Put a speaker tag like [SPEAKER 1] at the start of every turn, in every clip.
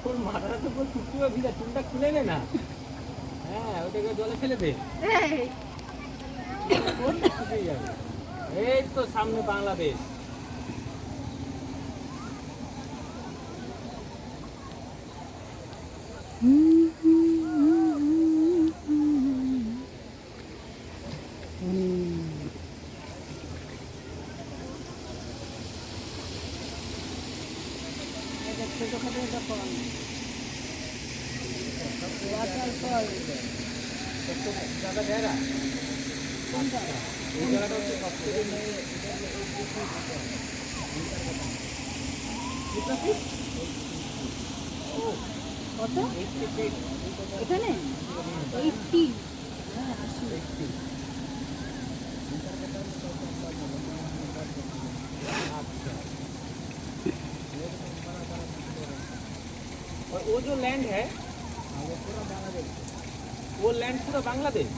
[SPEAKER 1] তোর মাথাটা তো পুরো চুপচুপে ভিজা, চুলটা খুলে নে না। হ্যাঁ, ওটাকে জলে ফেলে দে, শুকিয়ে যাবে। এই তো সামনে বাংলাদেশ।
[SPEAKER 2] ছোটখাটো একটা ফল ওয়াটারফল।
[SPEAKER 1] ज़्यादा गहरा
[SPEAKER 2] কোনটা?
[SPEAKER 1] এই জায়গাটা হচ্ছে সবথেকে कितना फीट? ओ
[SPEAKER 2] কত
[SPEAKER 1] 80 फीट।
[SPEAKER 2] এখানে? 80। হ্যাঁ 80।
[SPEAKER 1] अच्छा। और वो जो लैंड है वो पूरा बांग्लादेश, वो लैंड पूरा बांग्लादेश,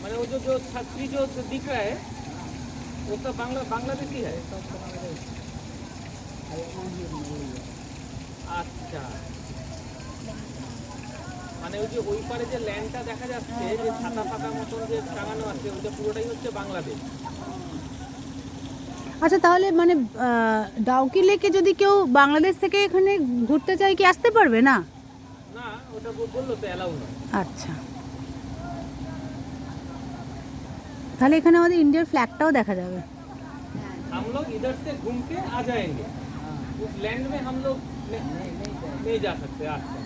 [SPEAKER 1] माने वो जो छतरी जो दिख रहा है वो सब बांग्लादेशी है। আচ্ছা, মানে ওই যে ওই পারে যে ল্যান্ডটা দেখা যাচ্ছে যে ছাতা ফাতা মতন যে টাঙানো আছে ওইটা পুরোটাই হচ্ছে বাংলাদেশ।
[SPEAKER 3] আচ্ছা তাহলে মানে ডাউকি লেকে যদি কেউ বাংলাদেশ থেকে এখানে ঘুরতে চায় কি আসতে পারবে না?
[SPEAKER 1] না, ওটা বললো তো অ্যালাউ না।
[SPEAKER 3] আচ্ছা, তাহলে এখানে আমাদের ইন্ডিয়ার ফ্ল্যাগটাও দেখা যাবে।
[SPEAKER 1] हम लोग इधर से घूम के आ जाएंगे, उस लैंड में हम लोग नहीं जा सकते। अच्छा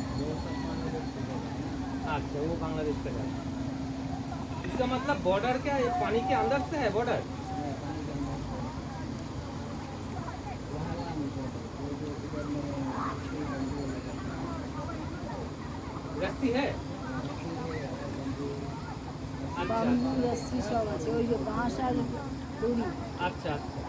[SPEAKER 1] अच्छा, वो बांग्लादेश का है। इसका मतलब बॉर्डर क्या है, पानी के अंदर से है बॉर्डर? रस्सी है?
[SPEAKER 2] বাম্বু রশ্মি সব আছে, ওই যে বাঁশ আর দড়ি।
[SPEAKER 1] अच्छा अच्छा।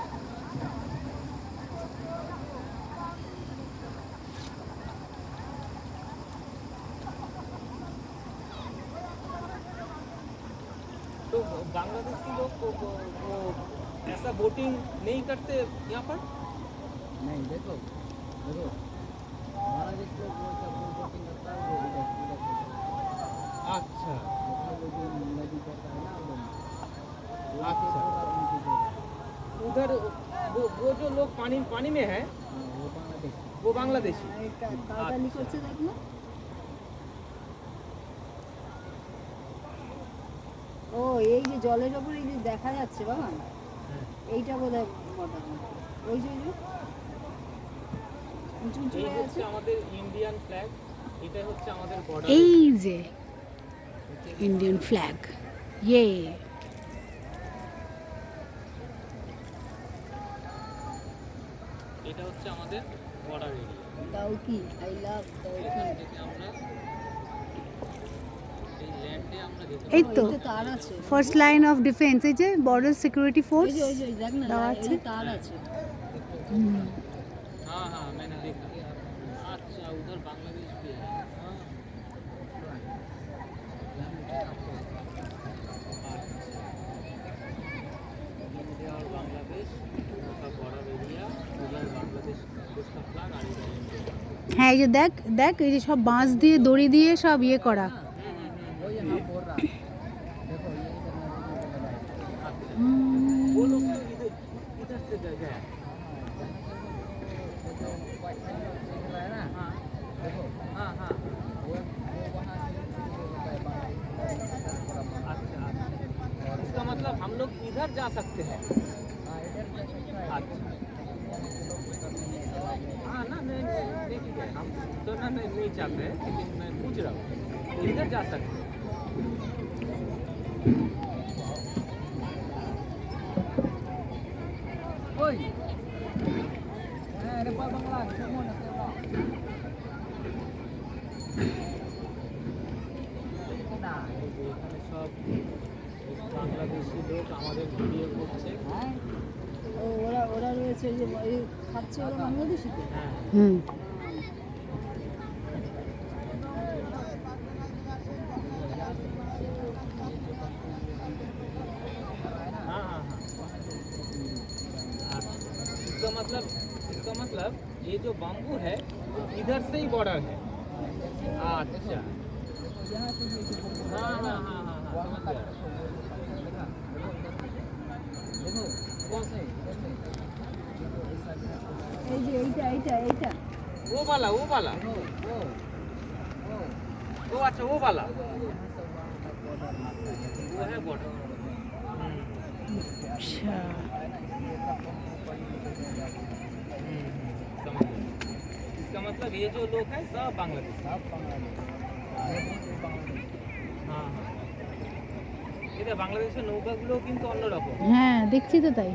[SPEAKER 1] तो बांग्लादेशी लोग को ऐसा बोटिंग नहीं करते यहाँ पर?
[SPEAKER 4] नहीं, देखो हमारा देश लोग वो सब बोटिंग करता है, वो इधर
[SPEAKER 1] अच्छा
[SPEAKER 4] मतलब वो जो नदी करता है ना वो
[SPEAKER 1] अच्छा।
[SPEAKER 4] पूरा उनकी जगह।
[SPEAKER 1] उधर वो जो लोग पानी में है
[SPEAKER 4] हाँ, वो बांग्लादेश
[SPEAKER 1] वो बांग्लादेशी।
[SPEAKER 2] এই কালকালি করছে দেখ না। ও এই যে জলের ওপরে এই যে দেখা যাচ্ছে বাবা, এইটা বোধহয় বর্ডার। ওই যে উঁচু উঁচু
[SPEAKER 1] এই
[SPEAKER 2] হয়ে
[SPEAKER 1] হচ্ছে
[SPEAKER 2] আছে।
[SPEAKER 1] আমাদের ইন্ডিয়ান ফ্ল্যাগ, এটা হচ্ছে আমাদের বর্ডার।
[SPEAKER 3] এই যে ইন্ডিয়ান ফ্ল্যাগ, ইয়ে
[SPEAKER 1] এটা হচ্ছে আমাদের border area.
[SPEAKER 2] Dawki, I love Dawki.
[SPEAKER 1] এখান থেকে আমরা এই ল্যান্ডে আমরা যেতে
[SPEAKER 3] এই
[SPEAKER 2] ও,
[SPEAKER 3] তো
[SPEAKER 2] এই তার আছে।
[SPEAKER 3] ফার্স্ট লাইন অফ ডিফেন্স, এই যে বর্ডার সিকিউরিটি
[SPEAKER 2] ওই
[SPEAKER 3] ফোর্স
[SPEAKER 2] যে ওই যে দেখ না,
[SPEAKER 3] দেওয়া
[SPEAKER 2] এই
[SPEAKER 3] আছে।
[SPEAKER 2] যে তার আছে।
[SPEAKER 1] हाँ हाँ मैंने देखा। अच्छा, उधर बांग्लादेश भी है। इंडिया और बांग्लादेश का बॉर्डर एरिया, उधर बांग्लादेश उसका फ्लैग आ रहा है।
[SPEAKER 3] হ্যাঁ এই যে দেখ দেখ এই যে সব বাঁশ দিয়ে দড়ি দিয়ে সব ইয়ে করা।
[SPEAKER 4] वो यहाँ बोल रहा है। देखो ये इधर नदी में चला है।
[SPEAKER 1] वो लोग तो इधर से गया।
[SPEAKER 4] वो जो व्हाइट दिख रहा है ना,
[SPEAKER 1] हाँ
[SPEAKER 4] देखो
[SPEAKER 1] हाँ हाँ।
[SPEAKER 4] वो वहाँ से शुरू होता है बांग्लादेश।
[SPEAKER 1] अच्छा अच्छा, इसका मतलब हम लोग इधर जा सकते हैं।
[SPEAKER 4] हाँ, इधर जा सकता है।
[SPEAKER 1] अच्छा हाँ ना, नहीं ठीक है, हम तो ना नहीं चाहते हैं, लेकिन मैं पूछ रहा हूँ तो इधर जा सकते हैं।
[SPEAKER 4] ওই হ্যাঁ রে বাংলা কেমন আছে না
[SPEAKER 1] এই যে এখানে সব বাংলাদেশি লোক আমাদের ভিডিও করছে।
[SPEAKER 4] হ্যাঁ
[SPEAKER 2] ও ওরা ওরা রয়েছে, ওই যে এই খাচ্ছে ওরা বাংলাদেশিতে।
[SPEAKER 1] হ্যাঁ
[SPEAKER 3] হুম
[SPEAKER 1] हाँ हाँ हाँ। अच्छा, इसका मतलब ये जो बाम्बू है इधर से ही बॉर्डर है। अच्छा
[SPEAKER 4] यहाँ से भी
[SPEAKER 1] हाँ हाँ हाँ हाँ हाँ समझ गया।
[SPEAKER 4] देखो कैसे कैसे
[SPEAKER 2] এই যে এইটা
[SPEAKER 1] वो वाला
[SPEAKER 4] वो
[SPEAKER 1] वो अच्छा वो वाला
[SPEAKER 4] यहाँ से वहाँ तक बॉर्डर मारता है
[SPEAKER 1] वो है बॉर्डर।
[SPEAKER 3] अच्छा
[SPEAKER 4] ये सब हमको पढ़ी लिखी में जाती है
[SPEAKER 1] समझ गया। इसका मतलब ये जो लोग हैं सब बांग्लादेश।
[SPEAKER 4] सब बांग्लादेश बांग्लादेश
[SPEAKER 1] হ্যাঁ হ্যাঁ এটা বাংলাদেশের নৌকাগুলো কিন্তু অন্যরকম।
[SPEAKER 3] হ্যাঁ দেখছি তো তাই